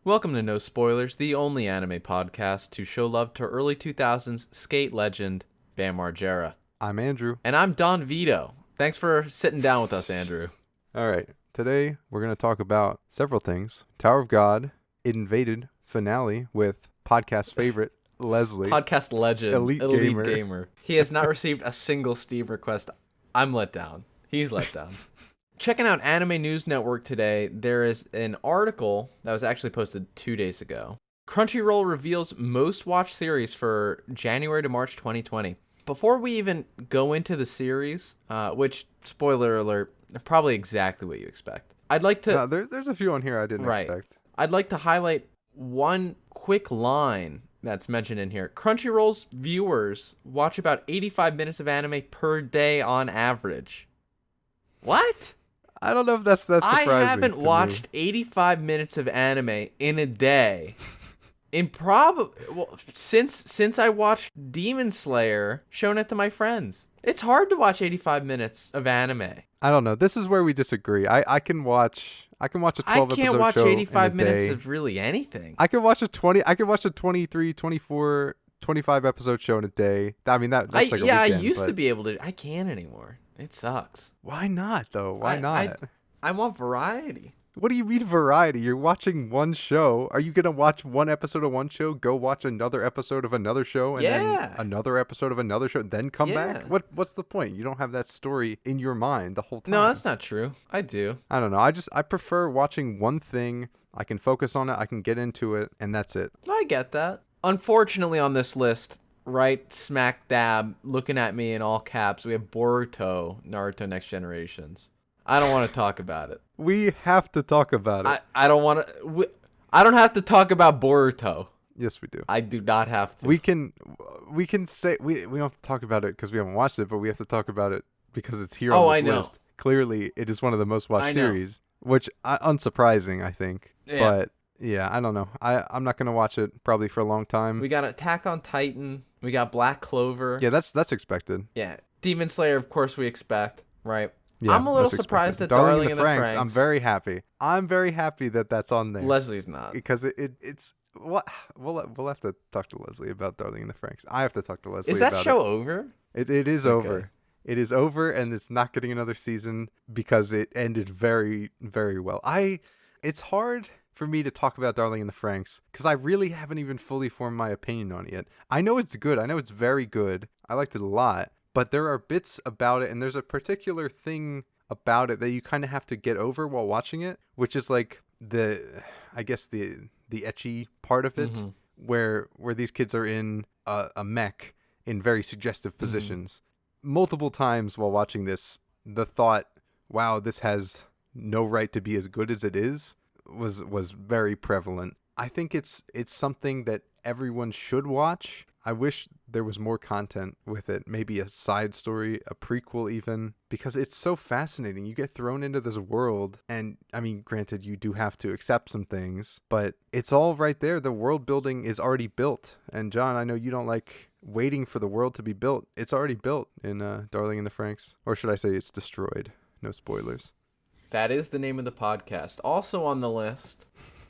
Welcome to No Spoilers, the only anime podcast to show love to early 2000s skate legend Bam Margera. I'm Andrew. And I'm Don Vito. Thanks for sitting down with us, Andrew. All right. Today, we're going to talk about several things. Tower of God, It Invaded finale with podcast favorite Leslie. Podcast legend, Elite Gamer. He has not received a single Steam request. I'm let down. He's let down. Checking out Anime News Network today, there is an article that was actually posted 2 days ago. Crunchyroll reveals most watched series for January to March 2020. Before we even go into the series, which, spoiler alert, are probably exactly what you expect. I'd like to... No, there's a few on here I didn't expect. I'd like to highlight one quick line that's mentioned in here. Crunchyroll's viewers watch about 85 minutes of anime per day on average. What? I don't know if that's surprising. I haven't watched 85 minutes of anime in a day. Since I watched Demon Slayer, shown it to my friends. It's hard to watch 85 minutes of anime. I don't know. This is where we disagree. I can watch a 12 episode show. I can't watch 85 in a minutes day. of really anything. I can watch a 23, 24, 25 episode show in a day. I mean that's like a weekend. I used to be able to. I can't anymore. It sucks. Why not though? Why not? I want variety. What do you mean variety? You're watching one show. Are you going to watch one episode of one show, go watch another episode of another show, and then another episode of another show, then come back? What's the point? You don't have that story in your mind the whole time. No, that's not true. I do. I don't know. I prefer watching one thing. I can focus on it. I can get into it, and that's it. I get that. Unfortunately, on this list, right smack dab, looking at me in all caps, we have Boruto, Naruto Next Generations. I don't want to talk about it. We have to talk about it. I don't want to. I don't have to talk about Boruto. Yes, we do. I do not have to. We can say we don't have to talk about it because we haven't watched it, but we have to talk about it because it's here on this list. Clearly, it is one of the most watched series, which unsurprising, I think. Yeah. But yeah, I don't know. I'm not gonna watch it probably for a long time. We got Attack on Titan. We got Black Clover. Yeah, that's expected. Yeah, Demon Slayer, of course, we expect, right? Yeah, I'm a little surprised that Darling in the Franxx. I'm very happy. I'm very happy that that's on there. Leslie's not. Because it's what we'll have to talk to Leslie about Darling in the Franxx. I have to talk to Leslie about it. Is that show over? It is over. It is over, and it's not getting another season because it ended very, very well. It's hard for me to talk about Darling in the Franxx because I really haven't even fully formed my opinion on it yet. I know it's good. I know it's very good. I liked it a lot. But there are bits about it, and there's a particular thing about it that you kind of have to get over while watching it, which is like the ecchi part of it, where these kids are in a mech in very suggestive positions. Multiple times while watching this, the thought, wow, this has no right to be as good as it is, was very prevalent. I think it's something that everyone should watch. I wish there was more content with it, maybe a side story, a prequel even, because it's so fascinating. You get thrown into this world, and I mean, granted, you do have to accept some things, but it's all right there. The world building is already built. And John, I know you don't like waiting for the world to be built. It's already built in Darling in the Franxx. Or should I say it's destroyed? No spoilers. That is the name of the podcast. Also on the list,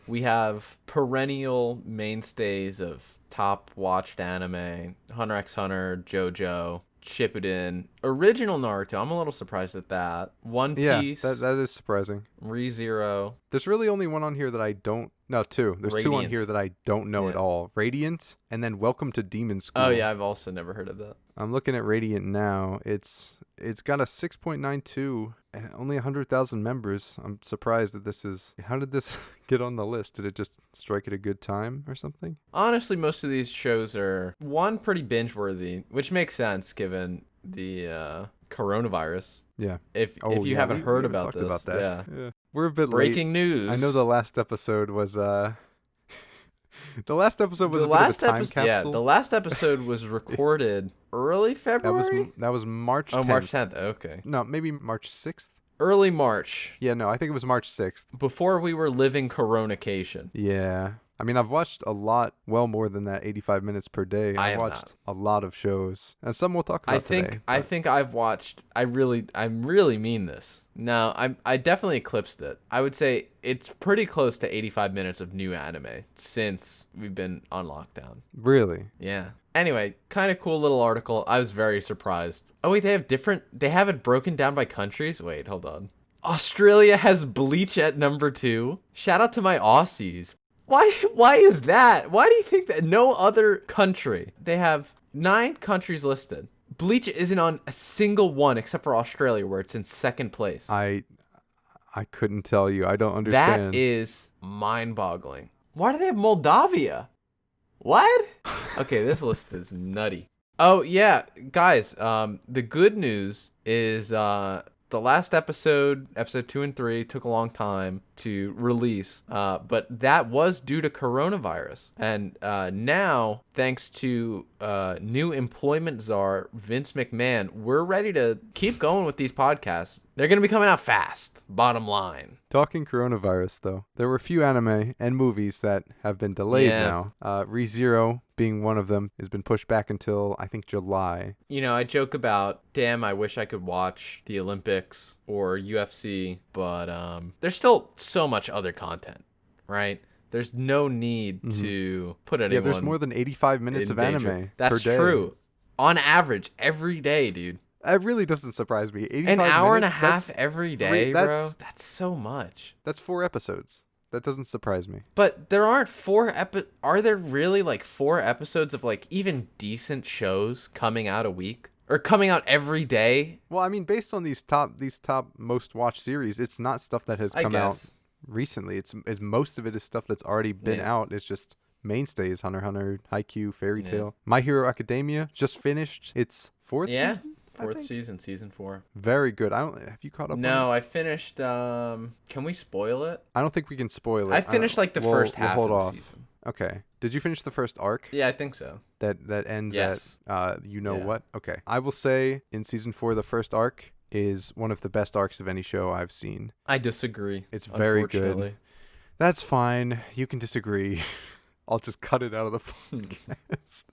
we have perennial mainstays of top watched anime: Hunter x Hunter, JoJo, Shippuden, original Naruto. I'm a little surprised at that. One Piece. Yeah, that is surprising. ReZero. There's really only one on here that I don't... No, two. There's Radiant. Two on here that I don't know at all. Radiant, and then Welcome to Demon School. Oh, yeah, I've also never heard of that. I'm looking at Radiant now. It's got a 6.92 and only 100,000 members. I'm surprised that this is... How did this get on the list? Did it just strike at a good time or something? Honestly, most of these shows are, one, pretty binge-worthy, which makes sense given the coronavirus. Yeah. If you haven't heard about this. About that. Yeah. We're a bit Breaking news. I know the last episode was... The last episode was a bit of a time capsule. Yeah, the last episode was recorded early February? That was March 10th. Oh, March 10th. Okay. No, maybe March 6th? Early March. Yeah, no, I think it was March 6th. Before we were living Coronication. Yeah. I mean, I've watched a lot, well more than that 85 minutes per day. I I've am watched not. a lot of shows, and some we'll talk about today. I think I've watched. I really mean this. No, I definitely eclipsed it. I would say it's pretty close to 85 minutes of new anime since we've been on lockdown. Really? Yeah. Anyway, kind of cool little article. I was very surprised. Oh wait, they have it broken down by countries? Wait, hold on. Australia has Bleach at number 2. Shout out to my Aussies. Why is that? Why do you think that no other country? They have 9 countries listed. Bleach isn't on a single one except for Australia, where it's in second place. I couldn't tell you. I don't understand. That is mind-boggling. Why do they have Moldavia? What? Okay, this list is nutty. Oh yeah, guys. The good news is the last episode 2 and 3, took a long time to release, but that was due to coronavirus. And now, thanks to new employment czar Vince McMahon, we're ready to keep going with these podcasts. They're going to be coming out fast, bottom line. Talking coronavirus, though, there were a few anime and movies that have been delayed now. ReZero being one of them has been pushed back until, I think, July. You know, I joke about, damn, I wish I could watch the Olympics or UFC, but there's still so much other content, right? There's no need to put anyone. Yeah, there's more than 85 minutes of anime That's per day. true. On average, every day, dude. That really doesn't surprise me. 85 An hour and a minutes, half every day, bro. that's- That's so much. That's 4 episodes. That doesn't surprise me. But there aren't 4 Are there really like 4 episodes of like even decent shows coming out a week or coming out every day? Well, I mean, based on these top most watched series, it's not stuff that has come out recently. It's most of it is stuff that's already been out. It's just mainstays: Hunter x Hunter, Haikyuu, Fairy Tail, My Hero Academia just finished its 4th season. 4th season, season 4. Very good. Have you caught up? No, I finished. Can we spoil it? I don't think we can spoil it. I finished like the first half of the season. Okay. Did you finish the first arc? Yeah, I think so. That ends at what? Okay. I will say in season 4, the first arc is one of the best arcs of any show I've seen. I disagree. It's very good. That's fine. You can disagree. I'll just cut it out of the podcast.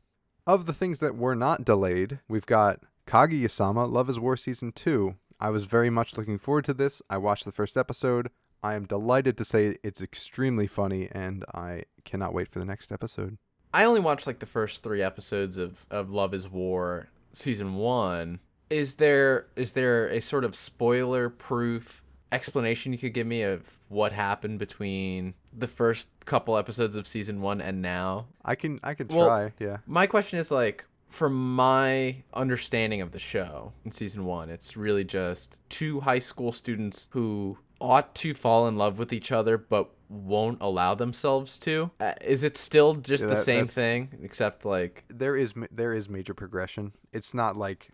Of the things that were not delayed, we've got Kaguya-sama Love is War Season 2. I was very much looking forward to this. I watched the first episode. I am delighted to say it's extremely funny, and I cannot wait for the next episode. I only watched like the first 3 episodes of Love is War Season 1. Is there a sort of spoiler-proof explanation you could give me of what happened between the first couple episodes of Season 1 and now? I can try, yeah. My question is like, from my understanding of the show in season 1, it's really just 2 high school students who ought to fall in love with each other but won't allow themselves to. Is it still just the same thing, except like there is major progression? It's not like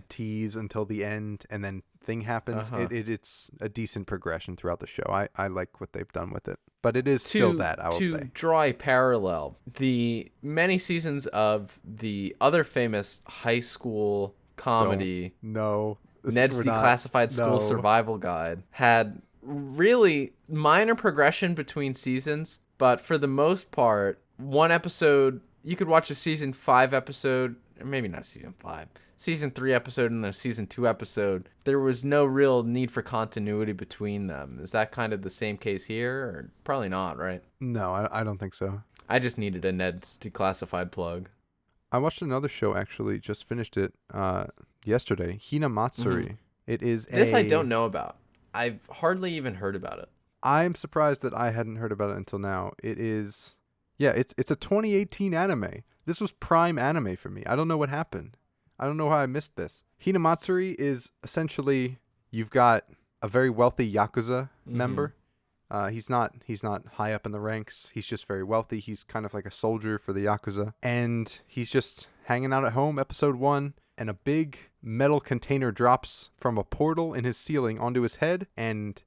tease until the end and then thing happens. It's a decent progression throughout the show. I like what they've done with it, but it is still that, I will say. To draw a parallel, the many seasons of the other famous high school comedy, Ned's Declassified School Survival Guide, had really minor progression between seasons, but for the most part, one episode, you could watch a season 5 episode, or maybe not season 5, season 3 episode and then a season 2 episode. There was no real need for continuity between them. Is that kind of the same case here? Or probably not, right? No, I don't think so. I just needed a Ned's Declassified plug. I watched another show, actually, just finished it yesterday, Hinamatsuri. It is This I don't know about. I've hardly even heard about it. I'm surprised that I hadn't heard about it until now. It is, it's a 2018 anime. This was prime anime for me. I don't know what happened. I don't know how I missed this. Hinamatsuri is essentially, you've got a very wealthy Yakuza member. He's not high up in the ranks. He's just very wealthy. He's kind of like a soldier for the Yakuza. And he's just hanging out at home, episode 1, and a big metal container drops from a portal in his ceiling onto his head, and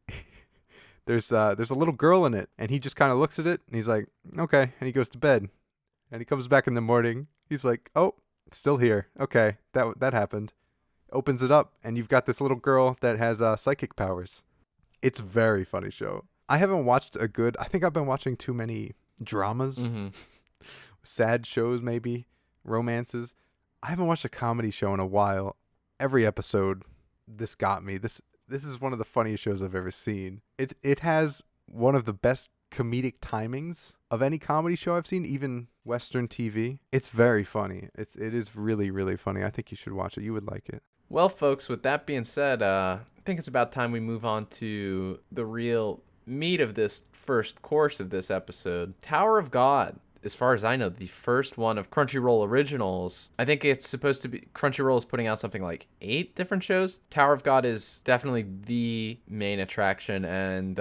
there's a little girl in it, and he just kind of looks at it, and he's like, okay, and he goes to bed. And he comes back in the morning, he's like, oh, it's still here. Okay, that happened. Opens it up, and you've got this little girl that has psychic powers. It's a very funny show. I haven't watched I think I've been watching too many dramas, Mm-hmm. sad shows, maybe romances. I haven't watched a comedy show in a while. Every episode, this got me. This is one of the funniest shows I've ever seen. It has one of the best comedic timings of any comedy show I've seen, even Western TV. It's very funny. It is really, really funny. I think you should watch it. You would like it. Well, folks, with that being said, I think it's about time we move on to the real meat of this first course of this episode. Tower of God, as far as I know, the first one of Crunchyroll originals. I think it's supposed to be, Crunchyroll is putting out something like 8 different shows. Tower of God is definitely the main attraction, and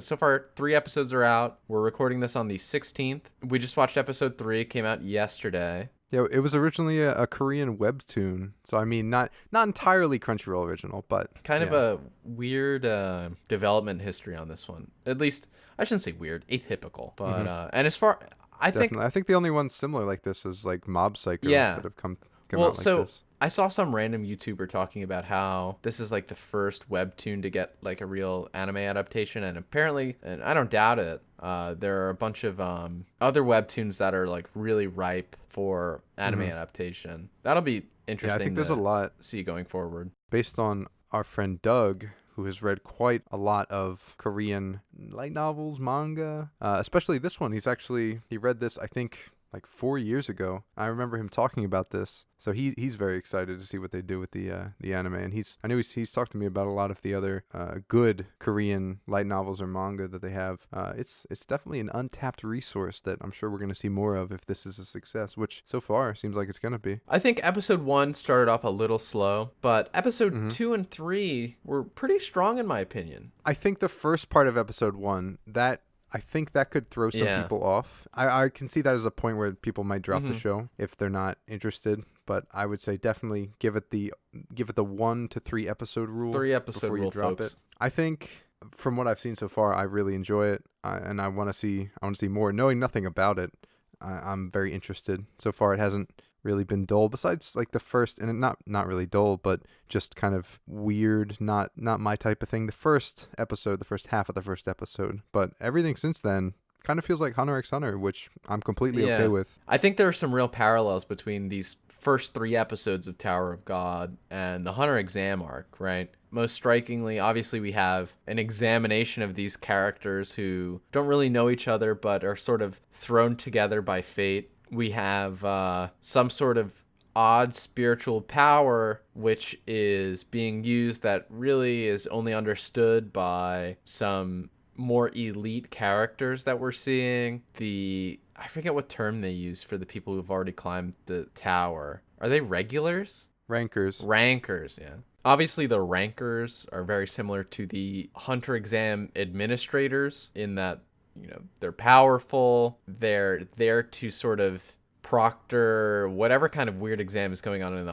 so far 3 episodes are out. We're recording this on the 16th. We just watched episode 3, it came out yesterday. Yeah, it was originally a Korean webtoon, so I mean, not entirely Crunchyroll original, but Kind of a weird development history on this one. At least, I shouldn't say weird, atypical. But and as far, definitely. I think the only ones similar like this is like Mob Psycho that have come well, out like so this. I saw some random YouTuber talking about how this is like the first webtoon to get like a real anime adaptation, and apparently, and I don't doubt it, there are a bunch of other webtoons that are like really ripe for anime adaptation. That'll be interesting. Yeah, I think there's a lot see going forward. based on our friend Doug, who has read quite a lot of Korean light novels, manga, especially this one. He read this, I think, like 4 years ago. I remember him talking about this, so he's very excited to see what they do with the anime. And I know he's talked to me about a lot of the other good Korean light novels or manga that they have. It's definitely an untapped resource that I'm sure we're going to see more of if this is a success, which so far seems like it's going to be. I think episode 1 started off a little slow, but episode 2 and 3 were pretty strong in my opinion. I think the first part of episode 1, I think that could throw some people off. I can see that as a point where people might drop the show if they're not interested. But I would say definitely give it the 1 to 3 episode rule. 3 episode before rule, you drop folks. it. I think from what I've seen so far, I really enjoy it, and I want to see more. Knowing nothing about it, I'm very interested. So far, it hasn't really been dull. Besides, like the first, and not really dull, but just kind of weird, not my type of thing. The first episode, the first half of the first episode, but everything since then kind of feels like Hunter x Hunter, which I'm completely okay with. I think there are some real parallels between these first 3 episodes of Tower of God and the Hunter exam arc, right? Most strikingly, obviously, we have an examination of these characters who don't really know each other but are sort of thrown together by fate. We have some sort of odd spiritual power which is being used that really is only understood by some more elite characters that we're seeing. I forget what term they use for the people who've already climbed the tower. Are they regulars? Rankers, yeah. Obviously, the rankers are very similar to the Hunter exam administrators in that, they're powerful. They're there to sort of proctor whatever kind of weird exam is going on in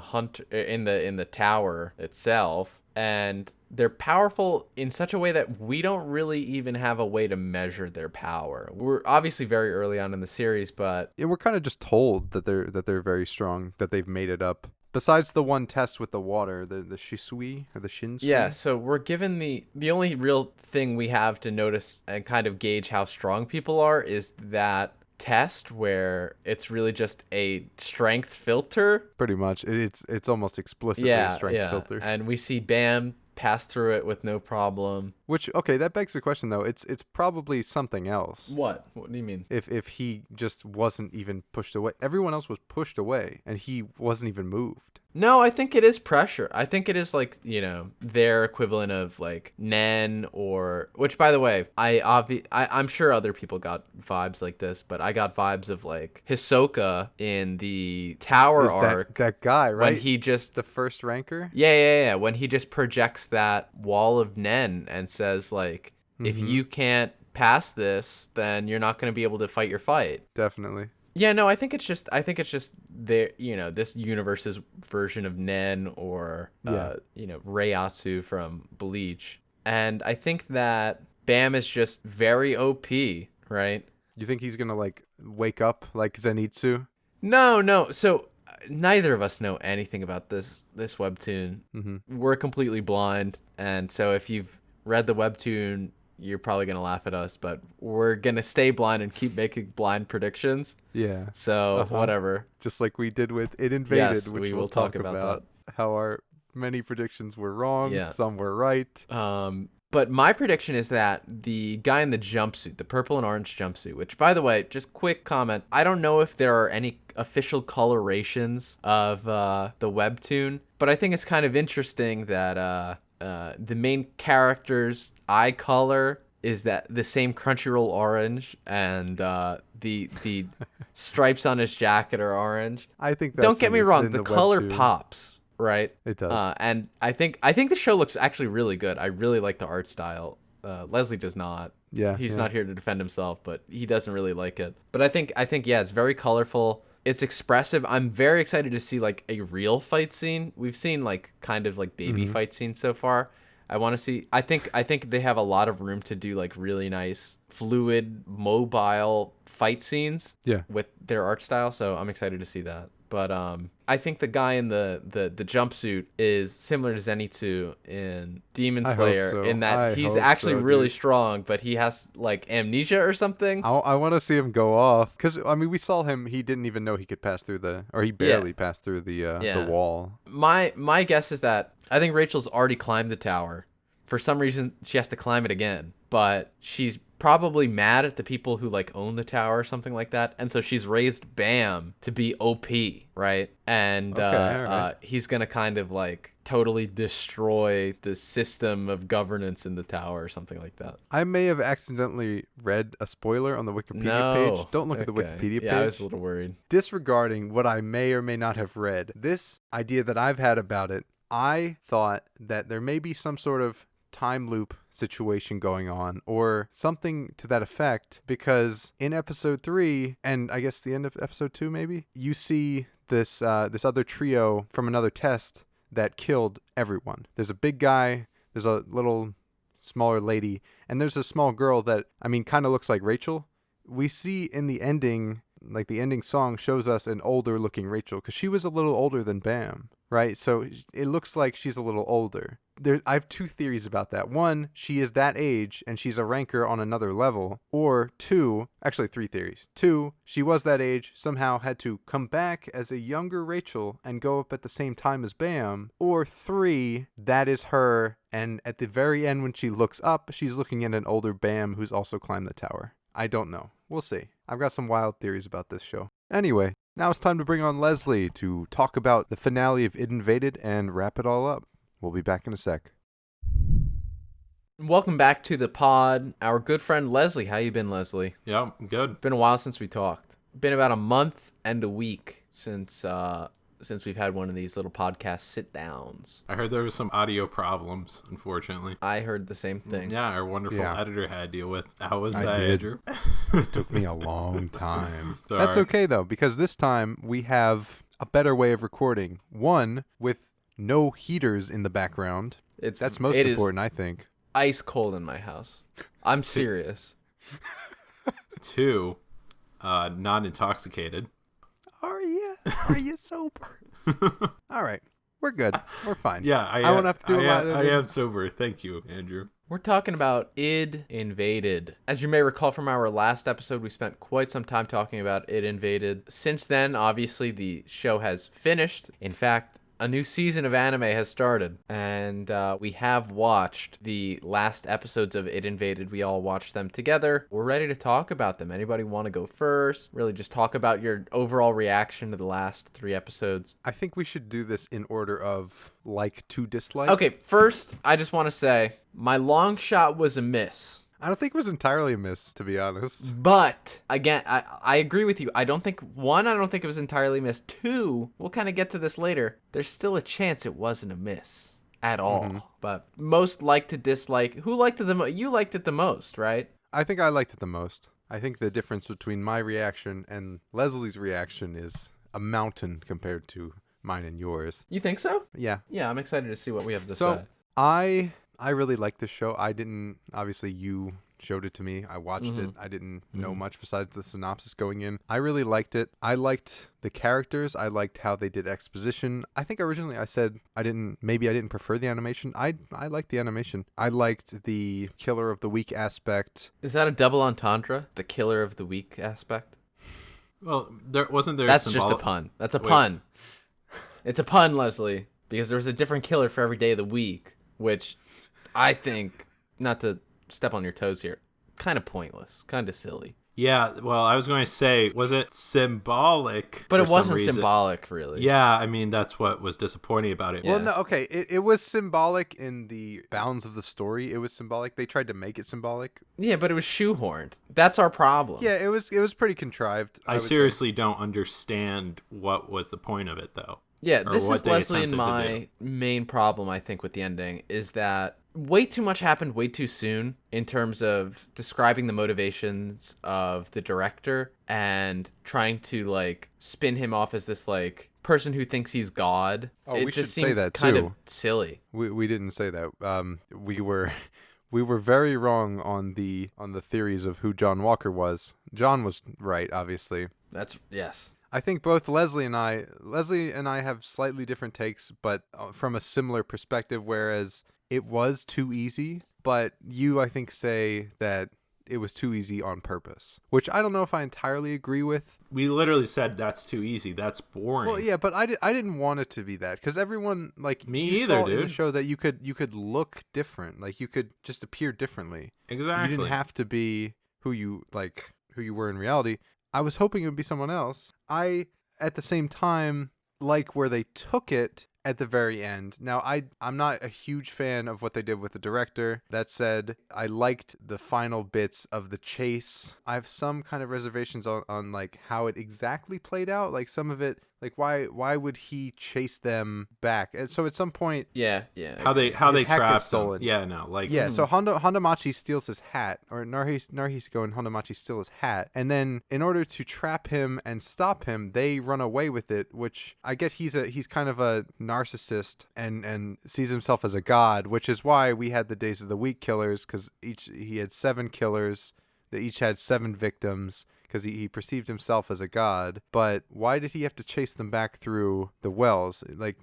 the tower itself, and they're powerful in such a way that we don't really even have a way to measure their power. We're obviously very early on in the series, but we're kind of just told that they're very strong, that they've made it up. Besides the one test with the water, the shisui or the shinsui. Yeah, so we're given the only real thing we have to notice and kind of gauge how strong people are is that test where it's really just a strength filter. Pretty much. It's almost explicitly a strength filter. And we see Bam pass through it with no problem. Which, okay, that begs the question though. It's probably something else. What do you mean? If he just wasn't even pushed away. Everyone else was pushed away and he wasn't even moved. No, I think it is pressure. I think it is like, their equivalent of like Nen, or, which by the way, I'm sure other people got vibes like this, but I got vibes of like Hisoka in the tower arc. That guy, right? When he just, the first ranker? Yeah. When he just projects that wall of Nen and says like, if you can't pass this, then you're not going to be able to fight your fight. Definitely. Yeah, no, I think it's just their, this universe's version of Nen, or Reiatsu from Bleach. And I think that Bam is just very OP, right? You think he's going to like wake up like Zenitsu? No. So neither of us know anything about this webtoon. Mm-hmm. We're completely blind. And so if you've read the webtoon, you're probably going to laugh at us, but we're going to stay blind and keep making blind predictions. Yeah. So whatever. Just like we did with It Invaded, Yes, which we we'll will talk talk about about how our many predictions were wrong, Yeah. some were right. But my prediction is that the guy in the jumpsuit, the purple and orange jumpsuit, which, by the way, just quick comment, I don't know if there are any official colorations of the webtoon, but I think it's kind of interesting that the main character's eye color is that the same Crunchyroll orange, and the stripes on his jacket are orange. I think that's Don't get me wrong, the color webtoon. pops. Right. It does. And I think the show looks actually really good. I really like the art style. Leslie does not. Yeah. He's not here to defend himself, but he doesn't really like it. But I think yeah, it's very colorful. It's expressive. I'm very excited to see like a real fight scene. We've seen like kind of like baby fight scenes so far. I want to see. I think they have a lot of room to do like really nice, fluid, mobile fight scenes. Yeah. With their art style. So I'm excited to see that. But I think the guy in the jumpsuit is similar to Zenitsu in Demon Slayer so. in that he's actually really strong, but he has like amnesia or something. I want to see him go off because I mean we saw him. He didn't even know he could pass through he barely passed through the wall. My guess is that I think Rachel's already climbed the tower. For some reason, she has to climb it again, but she's probably mad at the people who like own the tower or something like that, and so she's raised Bam to be OP, right? And he's gonna kind of like totally destroy the system of governance in the tower or something like that. I may have accidentally read a spoiler on the Wikipedia page. Don't look at the Wikipedia page. Yeah, I was a little worried. Disregarding what I may or may not have read, this idea that I've had about it, I thought that there may be some sort of time loop situation going on or something to that effect, because in episode 3 and I guess the end of episode 2 maybe, you see this other trio from another test that killed everyone. There's a big guy, there's a little smaller lady, and there's a small girl that I mean kind of looks like Rachel. We see in the ending, like the ending song shows us an older looking Rachel because she was a little older than Bam, right? So it looks like she's a little older. I have 2 theories about that. 1, she is that age and she's a ranker on another level. Or 2, actually 3 theories. 2, she was that age, somehow had to come back as a younger Rachel and go up at the same time as Bam. Or 3, that is her, and at the very end when she looks up, she's looking at an older Bam who's also climbed the tower. I don't know. We'll see. I've got some wild theories about this show. Anyway, now it's time to bring on Leslie to talk about the finale of It Invaded and wrap it all up. We'll be back in a sec. Welcome back to the pod. Our good friend Leslie. How you been, Leslie? Yeah, good. Been a while since we talked. Been about a month and a week since we've had one of these little podcast sit-downs. I heard there was some audio problems, unfortunately. I heard the same thing. Yeah, our wonderful editor had to deal with. How was that, did. Andrew? It took me a long time. Sorry. That's okay, though, because this time we have a better way of recording. One, with no heaters in the background. That's most important, I think. Ice cold in my house. I'm serious. 2, not intoxicated. Are you sober? All right. We're good. We're fine. Yeah, I won't have to do a lot of I am sober. Thank you, Andrew. We're talking about It Invaded. As you may recall from our last episode, we spent quite some time talking about It Invaded. Since then, obviously, the show has finished. In fact, a new season of anime has started, and we have watched the last episodes of It Invaded. We all watched them together. We're ready to talk about them. Anybody want to go first? Really just talk about your overall reaction to the last 3 episodes. I think we should do this in order of like to dislike. Okay, first, I just want to say, my long shot was a miss. I don't think it was entirely a miss, to be honest. But, again, I agree with you. I don't think it was entirely a miss. 2, we'll kind of get to this later. There's still a chance it wasn't a miss at all. Mm-hmm. But most like to dislike. Who liked it the most? You liked it the most, right? I think I liked it the most. I think the difference between my reaction and Leslie's reaction is a mountain compared to mine and yours. You think so? Yeah. Yeah, I'm excited to see what we have to say. So, I really like this show. I didn't, obviously you showed it to me. I watched it. I didn't know Mm-hmm. much besides the synopsis going in. I really liked it. I liked the characters. I liked how they did exposition. I think originally I said I didn't prefer the animation. I liked the animation. I liked the killer of the week aspect. Is that a double entendre? The killer of the week aspect? Well, there That's just a pun. That's a pun. It's a pun, Leslie, because there was a different killer for every day of the week, which I think, not to step on your toes here, kind of pointless, kind of silly. Yeah, well, I was going to say, was it symbolic? But for it some wasn't reason? symbolic, really. Yeah, I mean, that's what was disappointing about it. Yeah. Well, no, okay. It was symbolic in the bounds of the story. It was symbolic. They tried to make it symbolic. Yeah, but it was shoehorned. That's our problem. Yeah, it was pretty contrived. I would say. seriously don't understand what was the point of it, though. Yeah, Or this what is they Leslie and attempted to my main problem, I think, with the ending, is that way too much happened way too soon in terms of describing the motivations of the director and trying to, like, spin him off as this, like, person who thinks he's God. Oh, it we just should say seemed that, kind too. of silly. We didn't say that. We were very wrong on the theories of who John Walker was. John was right, obviously. Yes. I think both Leslie and I have slightly different takes, but from a similar perspective, whereas it was too easy, but you, I think, say that it was too easy on purpose, which I don't know if I entirely agree with. We literally said that's too easy. That's boring. Well, yeah, but I didn't want it to be that, because everyone, like, Me you either, saw in the dude. show that you could look different, like you could just appear differently. Exactly. You didn't have to be who you were in reality. I was hoping it would be someone else. I, at the same time, like where they took it at the very end. Now, I'm not a huge fan of what they did with the director. That said, I liked the final bits of the chase. I have some kind of reservations on like how it exactly played out. Like some of it, like why would he chase them back? And so at some point, Yeah. How they hat gets trapped him. stolen. Yeah, no, like yeah, so Hondamachi steals his hat, or Narhiseko and Hondamachi steal his hat, and then in order to trap him and stop him, they run away with it, which I get he's kind of a narcissist and sees himself as a god, which is why we had the Days of the Week killers, because he had 7 killers, they each had 7 victims, because he perceived himself as a god. But why did he have to chase them back through the wells? Like,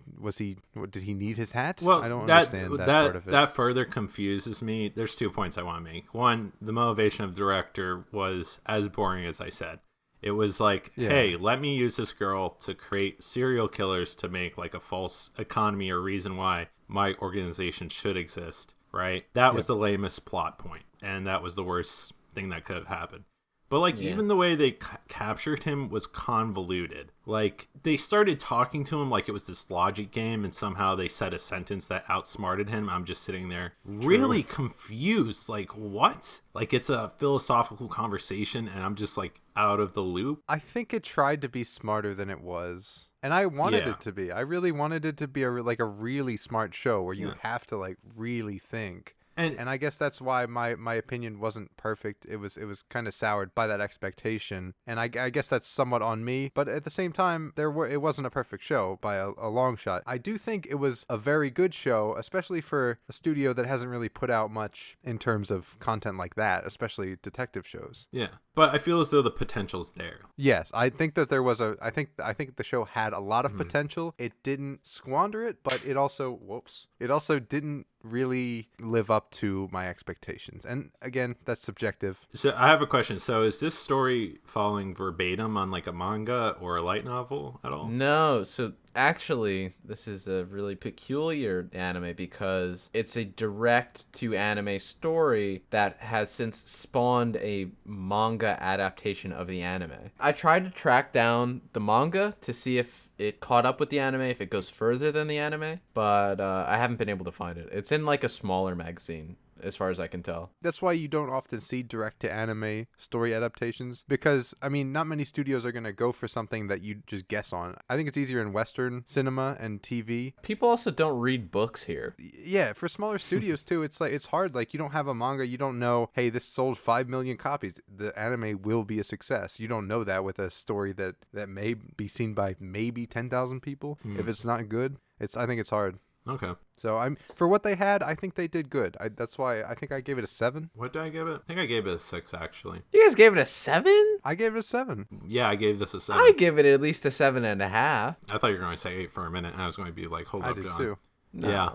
did he need his hat? Well, I don't understand that part of it. That further confuses me. There's 2 points I want to make. One, the motivation of the director was as boring as I said. It was like, hey, let me use this girl to create serial killers to make like a false economy or reason why my organization should exist, right? That was the lamest plot point, and that was the worst thing that could have happened. But, like, even the way they captured him was convoluted. Like, they started talking to him like it was this logic game, and somehow they said a sentence that outsmarted him. I'm just sitting there really confused. Like, what? Like, it's a philosophical conversation, and I'm just, like, out of the loop. I think it tried to be smarter than it was. And I wanted it to be. I really wanted it to be a really smart show where you have to, like, really think. And I guess that's why my opinion wasn't perfect. It was kind of soured by that expectation, and I guess that's somewhat on me. But at the same time, it wasn't a perfect show by a long shot. I do think it was a very good show, especially for a studio that hasn't really put out much in terms of content like that, especially detective shows. Yeah, but I feel as though the potential's there. Yes, I think that there was I think the show had a lot of potential. It didn't squander it, but it also didn't really live up to my expectations. And again, that's subjective. So I have a question. So is this story following verbatim on like a manga or a light novel at all? No, so actually, this is a really peculiar anime because it's a direct-to-anime story that has since spawned a manga adaptation of the anime. I tried to track down the manga to see if it caught up with the anime, if it goes further than the anime, but I haven't been able to find it. It's in like a smaller magazine, as far as I can tell. That's why you don't often see direct-to-anime story adaptations, because, I mean, not many studios are going to go for something that you just guess on. I think it's easier in Western cinema and TV. People also don't read books here. Yeah, for smaller studios, too, it's hard. Like, you don't have a manga, you don't know, hey, this sold 5 million copies. The anime will be a success. You don't know that with a story that may be seen by maybe 10,000 people. If it's not good, I think it's hard. Okay. So for what they had, I think they did good. That's why I think I gave it a 7. What did I give it? I think I gave it a 6, actually. You guys gave it a 7? I gave it a 7. Yeah, I gave this a 7. I give it at least a 7.5. I thought you were going to say 8 for a minute. I was going to be like, hold I up, did John. too. No. Yeah.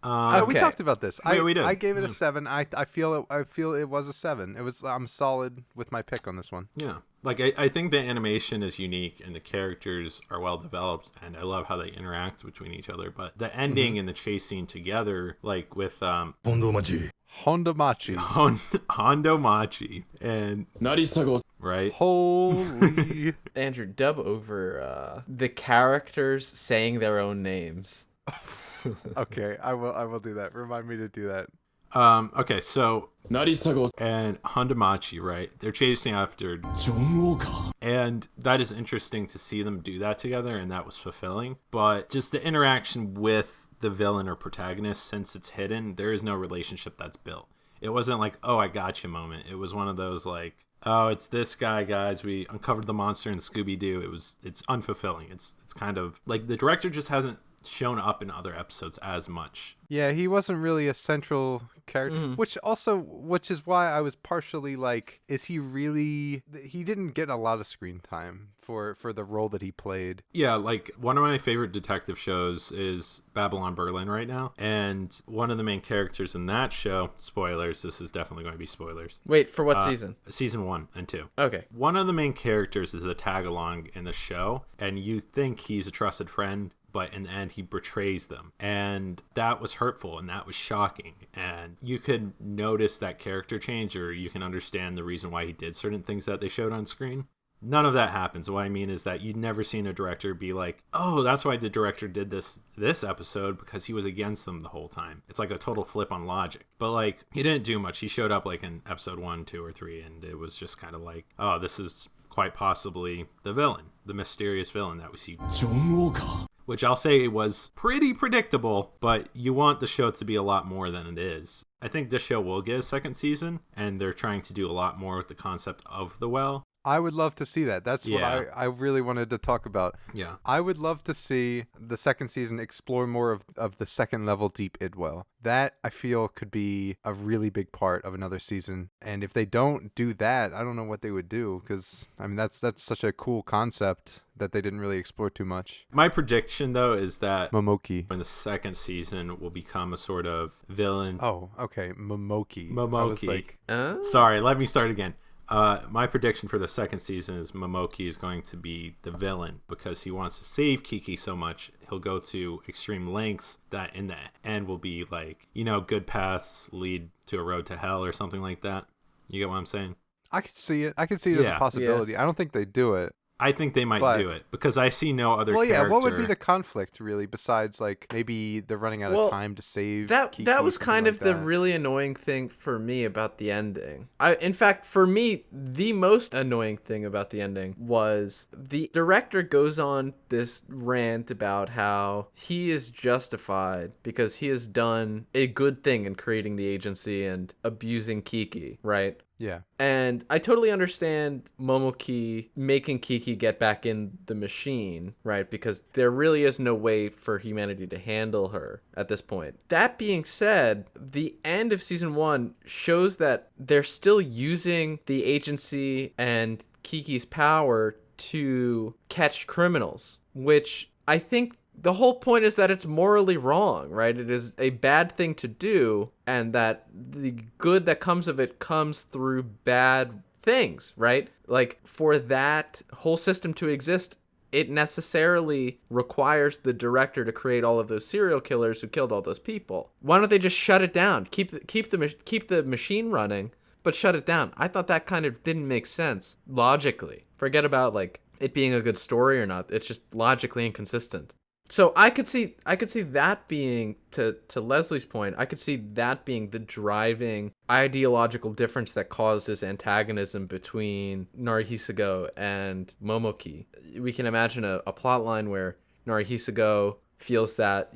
We Okay. talked about this. We did. I gave it a 7. I feel it was a 7. I'm solid with my pick on this one. Yeah. Like, I think the animation is unique and the characters are well developed, and I love how they interact between each other. But the ending and the chase scene together, like with Hondo Machi. Hondo Machi and right? Holy. Andrew, dub over the characters saying their own names. Okay, I will do that. Remind me to do that. Okay, so and Hondomachi, right? They're chasing after and that is interesting to see them do that together, and that was fulfilling. But just the interaction with the villain or protagonist, since it's hidden, there is no relationship that's built. It wasn't like, oh, I got you moment. It was one of those like, oh, it's this guy, guys. We uncovered the monster in Scooby-Doo. It's unfulfilling. It's kind of like the director just hasn't shown up in other episodes as much. Yeah, he wasn't really a central character, which is why I was partially like, is he really? He didn't get a lot of screen time for the role that he played. Yeah, like one of my favorite detective shows is Babylon Berlin right now, and one of the main characters in that show, spoilers, this is definitely going to be spoilers. Wait, for what season? Season 1 and 2. Okay. One of the main characters is a tag along in the show, and you think he's a trusted friend, but in the end he betrays them, and that was hurtful and that was shocking, and you could notice that character change, or you can understand the reason why he did certain things that they showed on screen. None of that happens. What I mean is that you'd never seen a director be like, oh, that's why the director did this episode, because he was against them the whole time. It's like a total flip on logic. But like, he didn't do much. He showed up like in episode 1, 2, or 3, and it was just kind of like, oh, this is quite possibly the villain, the mysterious villain that we see. Which I'll say was pretty predictable, but you want the show to be a lot more than it is. I think this show will get a second season, and they're trying to do a lot more with the concept of the well. I would love to see that. That's what I really wanted to talk about. Yeah. I would love to see the second season explore more of the second level deep id well. That, I feel, could be a really big part of another season. And if they don't do that, I don't know what they would do, because, I mean, that's such a cool concept that they didn't really explore too much. My prediction, though, is that Momoki in the second season will become a sort of villain. Oh, okay. Momoki. I was like, Sorry, let me start again. My prediction for the second season is Momoki is going to be the villain, because he wants to save Kiki so much he'll go to extreme lengths that in the end will be like, good paths lead to a road to hell or something like that. You get what I'm saying? I could see it. I could see it as a possibility. Yeah. I don't think they do it. I think they might do it, because I see no other character. Well, yeah, what would be the conflict, really, besides, like, maybe they're running out of time to save Kiki, that was kind of like the really annoying thing for me about the ending. In fact, for me, the most annoying thing about the ending was the director goes on this rant about how he is justified because he has done a good thing in creating the agency and abusing Kiki, right? Yeah. And I totally understand Momoki making Kiki get back in the machine, right? Because there really is no way for humanity to handle her at this point. That being said, the end of season 1 shows that they're still using the agency and Kiki's power to catch criminals, which I think the whole point is that it's morally wrong, right? It is a bad thing to do, and that the good that comes of it comes through bad things, right? Like, for that whole system to exist, it necessarily requires the director to create all of those serial killers who killed all those people. Why don't they just shut it down? Keep the machine running, but shut it down. I thought that kind of didn't make sense logically. Forget about like it being a good story or not. It's just logically inconsistent. So I could see that being, to Leslie's point, I could see that being the driving ideological difference that caused this antagonism between Narihisago and Momoki. We can imagine a plot line where Narihisago feels that,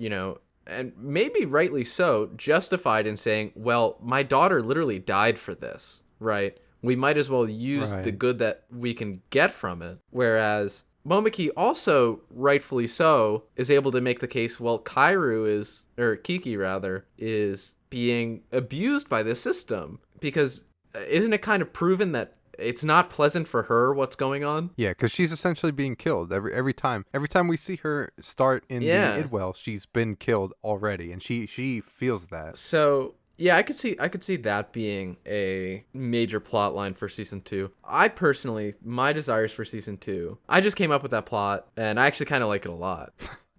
and maybe rightly so, justified in saying, well, my daughter literally died for this, right? We might as well use the good that we can get from it. Whereas Momiki also, rightfully so, is able to make the case, well, Kiki rather, is being abused by this system. Because isn't it kind of proven that it's not pleasant for her what's going on? Yeah, because she's essentially being killed every time. Every time we see her start in the Idwell, she's been killed already, and she feels that. So yeah, I could see that being a major plot line for season 2. I personally, my desires for season 2, I just came up with that plot, and I actually kind of like it a lot.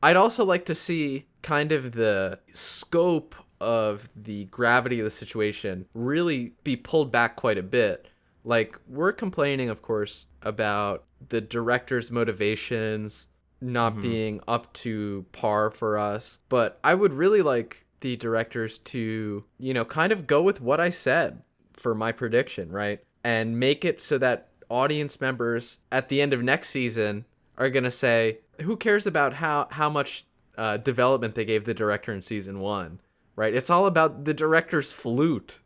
I'd also like to see kind of the scope of the gravity of the situation really be pulled back quite a bit. Like, we're complaining, of course, about the director's motivations not being up to par for us, but I would really like the directors to, kind of go with what I said for my prediction, right? And make it so that audience members at the end of next season are going to say, who cares about how much development they gave the director in season 1, right? It's all about the director's flute,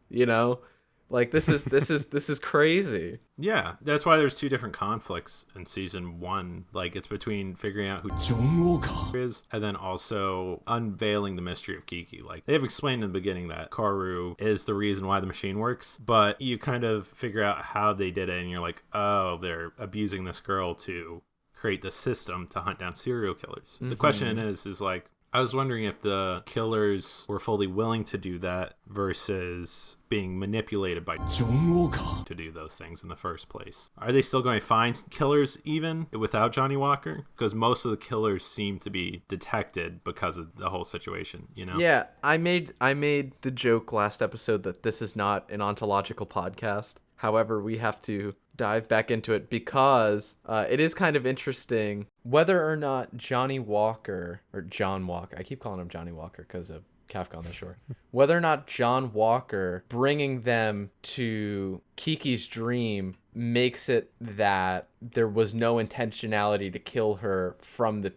Like, this is crazy. Yeah, that's why there's 2 different conflicts in season 1. Like, it's between figuring out who is and then also unveiling the mystery of Kiki. Like, they have explained in the beginning that Kaoru is the reason why the machine works, but you kind of figure out how they did it, and you're like, oh, they're abusing this girl to create the system to hunt down serial killers. The question is like, I was wondering if the killers were fully willing to do that versus being manipulated by to do those things in the first place. Are they still going to find killers even without Johnny Walker? Because most of the killers seem to be detected because of the whole situation, Yeah, I made the joke last episode that this is not an ontological podcast. However, we have to dive back into it because it is kind of interesting whether or not Johnny Walker, or John Walker, I keep calling him Johnny Walker because of Kafka on the Shore, whether or not John Walker bringing them to Kiki's dream makes it that there was no intentionality to kill her from the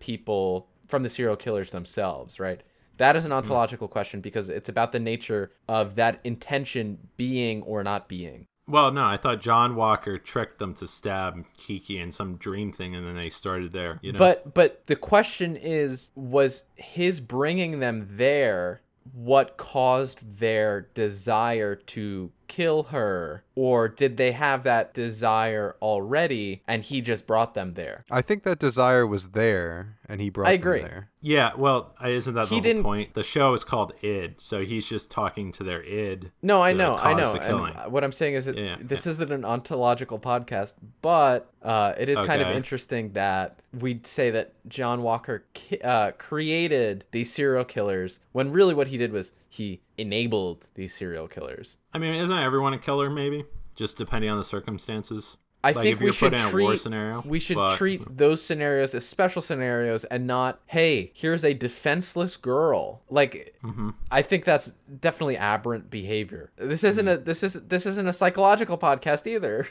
serial killers themselves, right? That is an ontological question because it's about the nature of that intention being or not being. Well, no, I thought John Walker tricked them to stab Kiki in some dream thing, and then they started there. But the question is, was his bringing them there what caused their desire to kill her, or did they have that desire already and he just brought them there? I think that desire was there and he brought them there. Yeah, well, isn't that the whole point? The show is called id, so he's just talking to their id. No, I know. And what I'm saying is that this isn't an ontological podcast, but it is kind of interesting that we'd say that John Walker created these serial killers when really what he did was he enabled these serial killers. I mean, isn't everyone a killer, maybe? Just depending on the circumstances? I think we should treat those scenarios as special scenarios and not, hey, here's a defenseless girl. Like, I think that's definitely aberrant behavior. This isn't a psychological podcast either.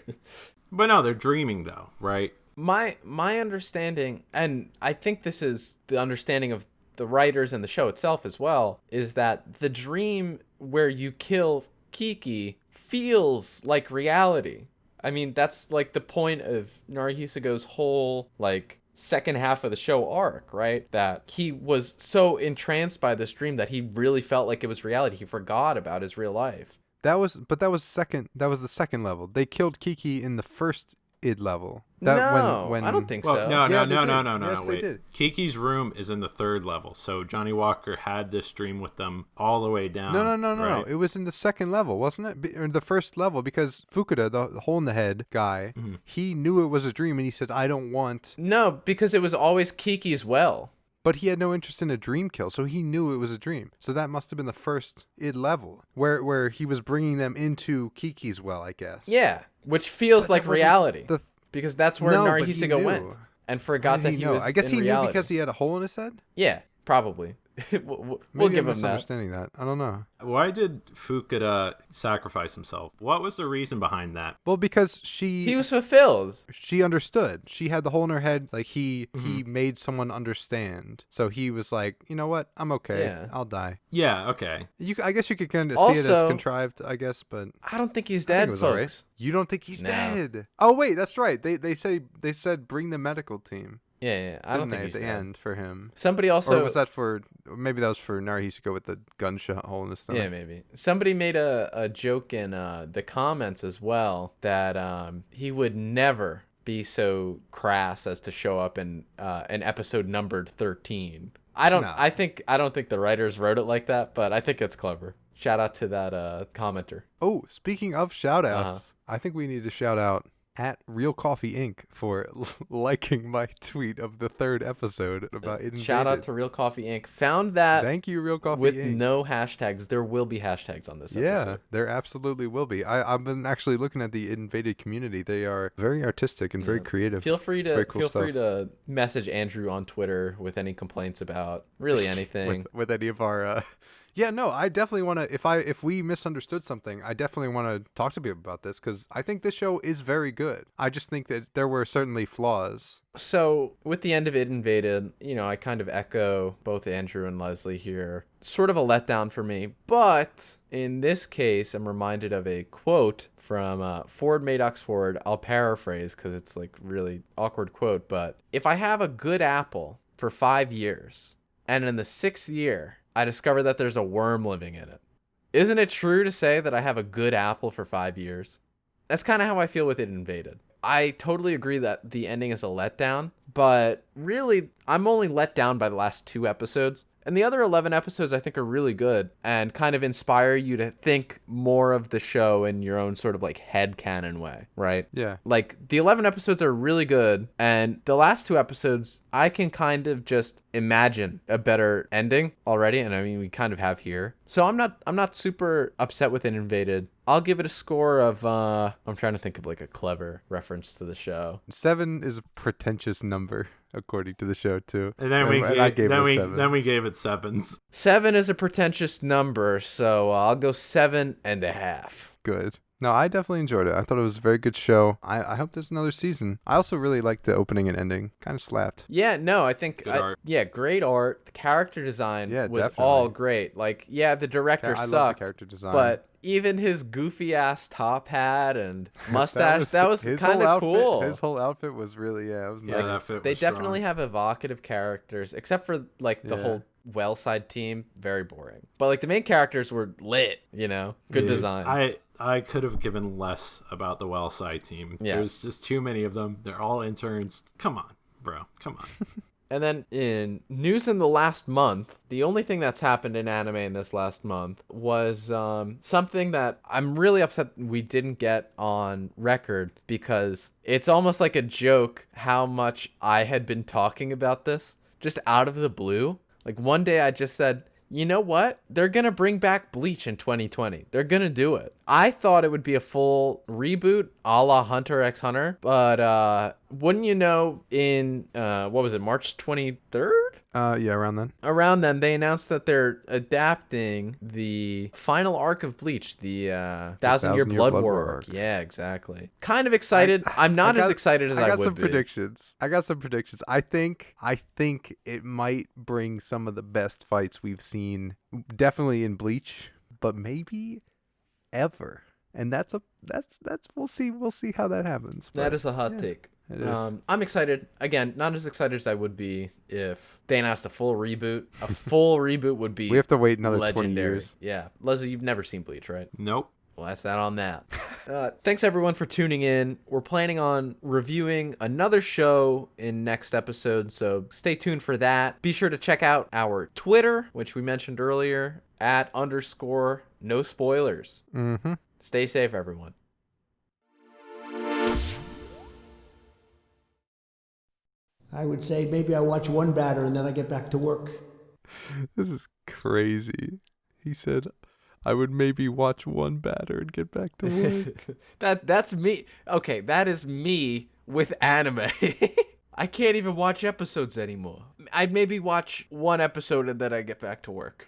But no, they're dreaming though, right? My understanding, and I think this is the understanding of the writers and the show itself as well, is that the dream where you kill Kiki feels like reality. I mean, that's like the point of Narihisago's whole like second half of the show arc, right? That he was so entranced by this dream that he really felt like it was reality. He forgot about his real life. That was the second level. They killed Kiki in the first id level. I don't think so. No, yes, wait. They did. Kiki's room is in the third level, so Johnny Walker had this dream with them all the way down. No. Right? It was in the second level, wasn't it? Or the first level, because Fukuda, the hole in the head guy, he knew it was a dream, and he said, "I don't want." No, because it was always Kiki's well. But he had no interest in a dream kill, so he knew it was a dream. So that must have been the first id level, where he was bringing them into Kiki's well, I guess. Yeah, which feels like reality. Because that's where Narihisago went and forgot that he was I guess in he reality. knew because he had a hole in his head? Yeah, probably. we'll give him that. Understanding that. I don't know. Why did Fukuda sacrifice himself? What was the reason behind that? Well, because he was fulfilled. She understood. She had the hole in her head. Like he made someone understand. So he was like, you know what? I'm okay. Yeah. I'll die. Yeah. Okay. I guess you could kind of see it as contrived. I guess, but I don't think he's dead, folks. Right. You don't think he's dead? Oh wait, that's right. They said bring the medical team. Yeah. I don't think at he's the dead. end for him. Somebody also... Or was that for... Maybe that was for Naruhisako with the gunshot hole in his stomach. Yeah, maybe. Somebody made a joke in the comments as well that he would never be so crass as to show up in an episode numbered 13. I don't think the writers wrote it like that, but I think it's clever. Shout out to that commenter. Oh, speaking of shout outs, I think we need to shout out at Real Coffee Inc. for liking my tweet of the 3rd episode about It Invaded. Shout out to Real Coffee Inc. Found that. Thank you, Real Coffee with Inc. no hashtags. There will be hashtags on this episode. Yeah, there absolutely will be. I've been actually looking at the It Invaded community. They are very artistic and very creative. Feel free to message Andrew on Twitter with any complaints about really anything. with any of our Yeah, no, I definitely want to, if we misunderstood something, I definitely want to talk to people about this, because I think this show is very good. I just think that there were certainly flaws. So with the end of It Invaded, I kind of echo both Andrew and Leslie here. Sort of a letdown for me, but in this case, I'm reminded of a quote from Ford Madox Ford. I'll paraphrase because it's like really awkward quote, but if I have a good apple for 5 years, and in the 6th year, I discover that there's a worm living in it. Isn't it true to say that I have a good apple for 5 years? That's kind of how I feel with It Invaded. I totally agree that the ending is a letdown, but really, I'm only let down by the last 2 episodes. And the other 11 episodes I think are really good and kind of inspire you to think more of the show in your own sort of like headcanon way, right? Yeah. Like the 11 episodes are really good, and the last 2 episodes I can kind of just imagine a better ending already, and I mean we kind of have here. So I'm not super upset with It Invaded. I'll give it a score of I'm trying to think of like a clever reference to the show. 7 is a pretentious number according to the show too. And then we gave it 7s. 7 is a pretentious number, so I'll go 7.5. Good. No, I definitely enjoyed it. I thought it was a very good show. I hope there's another season. I also really liked the opening and ending. Kind of slapped. Yeah, no, I think... art. Yeah, great art. The character design was definitely all great. Like, yeah, the director sucked. I love the character design. But even his goofy-ass top hat and mustache, that was kind of cool. His whole outfit was really, it was nice. That fit They was definitely strong. have evocative characters, except for, like, the whole Wellside team. Very boring. But, like, the main characters were lit, Good design. I could have given less about the Wellside team. Yeah. There's just too many of them. They're all interns. Come on, bro. Come on. And then in news in the last month, the only thing that's happened in anime in this last month was something that I'm really upset we didn't get on record, because it's almost like a joke how much I had been talking about this just out of the blue. Like one day I just said, you know what? They're going to bring back Bleach in 2020. They're going to do it. I thought it would be a full reboot a la Hunter x Hunter, but wouldn't you know, in, March 23rd? Yeah, around then. Around then, they announced that they're adapting the final arc of Bleach, the Thousand Year Blood War arc. Yeah, exactly. Kind of excited. I'm not as excited as I would be. I got some predictions. I think it might bring some of the best fights we've seen, definitely in Bleach, but maybe ever. And that's we'll see how that happens. That is a hot take. It is. I'm excited. Again, not as excited as I would be if they announced a full reboot. A full reboot would be We have to wait another legendary. 20 years. Yeah. Leslie, you've never seen Bleach, right? Nope. Well, that's that on that. Thanks, everyone, for tuning in. We're planning on reviewing another show in next episode, so stay tuned for that. Be sure to check out our Twitter, which we mentioned earlier, @_no spoilers. Mm-hmm. Stay safe, everyone. I would say maybe I watch one batter and then I get back to work. This is crazy. He said, I would maybe watch one batter and get back to work. That's me. Okay, that is me with anime. I can't even watch episodes anymore. I'd maybe watch one episode and then I get back to work.